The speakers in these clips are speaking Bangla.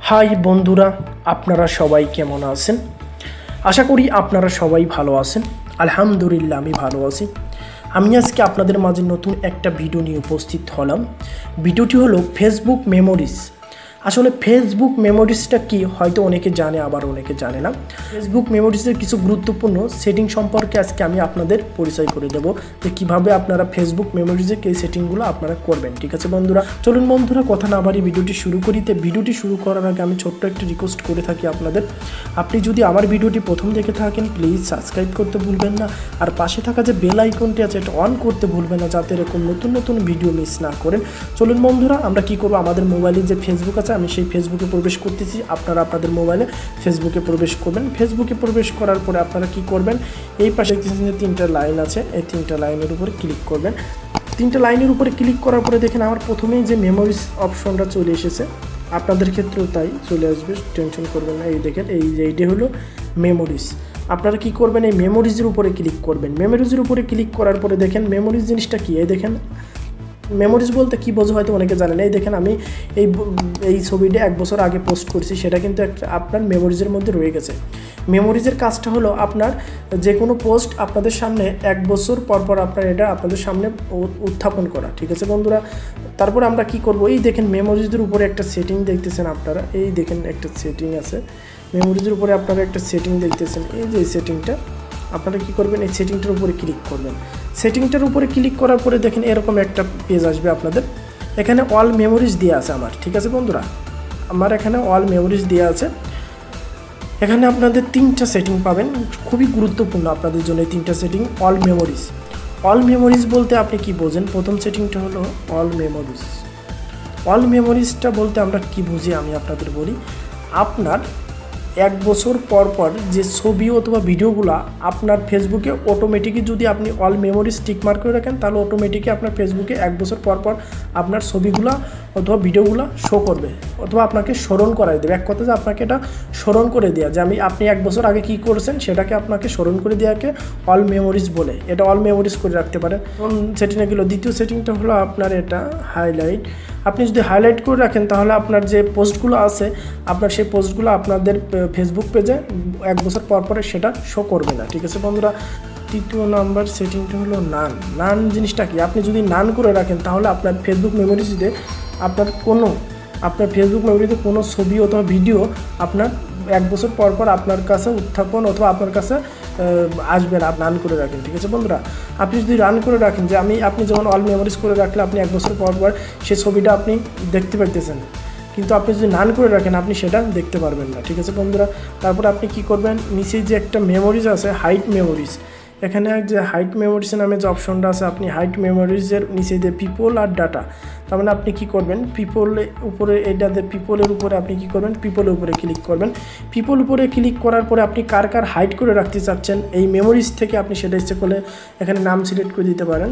হাই বন্ধুরা, আপনারা সবাই কেমন আছেন? আশা করি আপনারা সবাই ভালো আছেন। আলহামদুলিল্লাহ আমি ভালো আছি। আমি আজকে আপনাদের মাঝে নতুন একটা ভিডিও নিয়ে উপস্থিত হলাম। ভিডিওটি হলো ফেসবুক মেমোরিজ। আসলে ফেসবুক মেমোরিজটা কি হয়তো অনেকে জানে, আবার অনেকে জানে না। ফেসবুক মেমোরিজের কিছু গুরুত্বপূর্ণ সেটিং সম্পর্কে আজকে আমি আপনাদের পরিচয় করে দেবো যে কীভাবে আপনারা ফেসবুক মেমোরিজের এই সেটিংগুলো আপনারা করবেন। ঠিক আছে বন্ধুরা, চলুন বন্ধুরা কথা না বাড়ি ভিডিওটি শুরু করি। ভিডিওটি শুরু করার আগে আমি ছোট্ট একটা রিকোয়েস্ট করে থাকি আপনাদের, আপনি যদি আমার ভিডিওটি প্রথম দেখে থাকেন প্লিজ সাবস্ক্রাইব করতে ভুলবেন না, আর পাশে থাকা যে বেল আইকনটি আছে এটা অন করতে ভুলবেন না, যাতে এরকম নতুন নতুন ভিডিও মিস না করেন। চলুন বন্ধুরা, আমরা কি করব, আমাদের মোবাইলে যে ফেসবুক আছে আমি সেই ফেসবুকে প্রবেশ করতেছি। আপনারা আপনাদের মোবাইলে ফেসবুকে প্রবেশ করবেন। ফেসবুকে প্রবেশ করার পরে আপনারা কি করবেন, এই পাশে দেখতেছেন যে তিনটা লাইন আছে, এই তিনটা লাইনের উপরে ক্লিক করবেন। তিনটা লাইনের উপরে ক্লিক করার পরে দেখেন আমার প্রথমেই যে মেমোরিজ অপশনটা চলে এসেছে, আপনাদের ক্ষেত্রেও তাই চলে আসবে, টেনশন করবেন না। এই দেখেন এইটা হলো মেমোরিজ। আপনারা কি করবেন, এই মেমোরিজের উপরে ক্লিক করবেন। মেমোরিজের উপরে ক্লিক করার পরে দেখেন মেমোরিজ জিনিসটা কি, এই দেখেন মেমোরিজ বলতে কী বোঝো হয়তো অনেকে জানেন। এই দেখেন আমি এই ছবিটা 1 বছর আগে পোস্ট করছি, সেটা কিন্তু একটা আপনার মেমোরিজের মধ্যে রয়ে গেছে। মেমোরিজের কাজটা হলো আপনার যে কোনো পোস্ট আপনাদের সামনে 1 বছর পর পর আপনার এটা আপনাদের সামনে উত্থাপন করা। ঠিক আছে বন্ধুরা, তারপরে আমরা কি করব, এই দেখেন মেমোরিজের উপরে একটা সেটিং দেখতেছেন আপনারা, এই দেখেন একটা সেটিং আছে মেমোরিজের উপরে, আপনারা একটা সেটিং দেখতেছেন। এই যে সেটিংটা আপনারা কি করবেন, এই সেটিংটার উপরে ক্লিক করবেন। সেটিংটার উপরে ক্লিক করার পরে দেখেন এরকম একটা পেজ আসবে আপনাদের। এখানে অল মেমোরিজ দেওয়া আছে আমার। ঠিক আছে বন্ধুরা, আমার এখানে অল মেমোরিজ দেওয়া আছে। এখানে আপনাদের 3টা সেটিং পাবেন, খুবই গুরুত্বপূর্ণ আপনাদের জন্য এই 3টা setting. All memories, all memories বলতে আপনি কি বোঝেন? প্রথম সেটিংটা হলো অল মেমোরিজ। অল মেমোরিজটা বলতে আমরা কি বুঝি আমি আপনাদের বলি। আপনার 1 বছর পর পর যে ছবি অথবা ভিডিওগুলো আপনার ফেসবুকে অটোমেটিকই যদি আপনি অল মেমোরিজ টিক মার্ক করে রাখেন, তাহলে অটোমেটিকই আপনার ফেসবুকে 1 বছর পর পর আপনার ছবিগুলো অথবা ভিডিওগুলো শো করবে, অথবা আপনাকে স্মরণ করাই দেবে। এক কথা যে আপনাকে এটা স্মরণ করে দেওয়া, যে আপনি 1 বছর আগে কী করেছেন সেটাকে আপনাকে স্মরণ করে দেওয়াকে অল মেমোরিজ বলে। এটা অল মেমোরিজ করে রাখতে পারেন। সেটিংটা গেলো। দ্বিতীয় সেটিংটা হলো আপনার এটা হাইলাইট। আপনি যদি হাইলাইট করে রাখেন তাহলে আপনার যে পোস্টগুলো আছে, আপনার সেই পোস্টগুলো আপনাদের ফেসবুক পেজে 1 বছর পর পরে সেটা শো করবে না। ঠিক আছে বন্ধুরা, তৃতীয় নাম্বার সেটিংটা হলো নান জিনিসটা কি, আপনি যদি নান করে রাখেন তাহলে আপনার ফেসবুক মেমোরিজে আপনার ফেসবুক মেমোরিতে কোনো ছবি অথবা ভিডিও আপনার 1 বছর পর পর আপনার কাছে উত্থাপন অথবা আপনার কাছে আসবে না, রান করে রাখেন। ঠিক আছে বন্ধুরা, আপনি যদি রান করে রাখেন, যে আপনি যেমন অল মেমোরিজ করে রাখলে আপনি 1 বছর পর পর সেই ছবিটা আপনি দেখতে পাইতেছেন, কিন্তু আপনি যদি নান করে রাখেন আপনি সেটা দেখতে পারবেন না। ঠিক আছে বন্ধুরা, তারপর আপনি কি করবেন, নিচে যে একটা মেমোরিজ আছে হাইড মেমোরিজ, এখানে যে হাইড মেমোরিজ নামে যে অপশনটা আছে, আপনি হাইড মেমোরিজের নিচে দিয়ে পিপল আর ডাটা, তার মানে আপনি কি করবেন, পিপলের উপরে এইটাতে পিপলের উপরে আপনি কি করবেন, পিপলের উপরে ক্লিক করবেন। পিপল উপরে ক্লিক করার পরে আপনি কার হাইড করে রাখতে চাচ্ছেন এই মেমোরিজ থেকে, আপনি সেটা ইচ্ছে করলে এখানে নাম সিলেক্ট করে দিতে পারেন।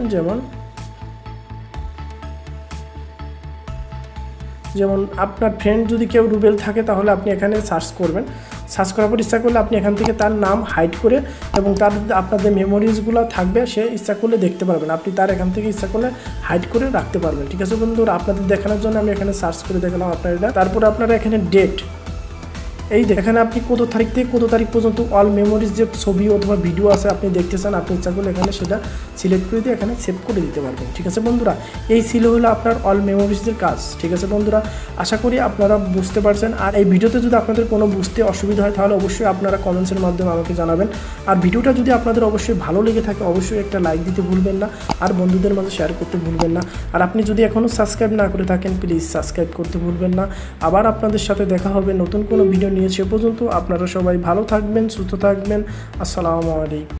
যেমন আপনার ফ্রেন্ড যদি কেউ রুবেল থাকে তাহলে আপনি এখানে সার্চ করবেন। সার্চ করার পর ইচ্ছা করলে আপনি এখান থেকে তার নাম হাইড করে, এবং তার আপনার যে মেমোরিজগুলো থাকবে সে ইচ্ছা করলে দেখতে পারবেন, আপনি তার এখান থেকে ইচ্ছা করলে হাইড করে রাখতে পারবেন। ঠিক আছে বন্ধুরা, আপনাদের দেখানোর জন্য আমি এখানে সার্চ করে দেখালাম আপনার এটা। তারপরে আপনারা এখানে ডেট, এই এখানে আপনি কত তারিখ থেকে কত তারিখ পর্যন্ত অল মেমোরিজ যে ছবি অথবা ভিডিও আছে আপনি দেখতে চান, আপনি ইচ্ছা করলে এখানে সেটা সিলেক্ট করে দিয়ে এখানে সেভ করে দিতে পারবেন। ঠিক আছে বন্ধুরা, এই ছিল হলো আপনার অল মেমোরিজের কাজ। ঠিক আছে বন্ধুরা, আশা করি আপনারা বুঝতে পারছেন। আর এই ভিডিওতে যদি আপনাদের কোনো বুঝতে অসুবিধা হয় তাহলে অবশ্যই আপনারা কমেন্টসের মাধ্যমে আমাকে জানাবেন। আর ভিডিওটা যদি আপনাদের অবশ্যই ভালো লেগে থাকে অবশ্যই একটা লাইক দিতে ভুলবেন না, আর বন্ধুদের মাঝে শেয়ার করতে ভুলবেন না। আর আপনি যদি এখনও সাবস্ক্রাইব না করে থাকেন প্লিজ সাবস্ক্রাইব করতে ভুলবেন না। আবার আপনাদের সাথে দেখা হবে নতুন কোনো ভিডিও নিয়ে। সে পর্যন্ত আপনারা সবাই ভালো থাকবেন, সুস্থ থাকবেন। আসসালামু আলাইকুম।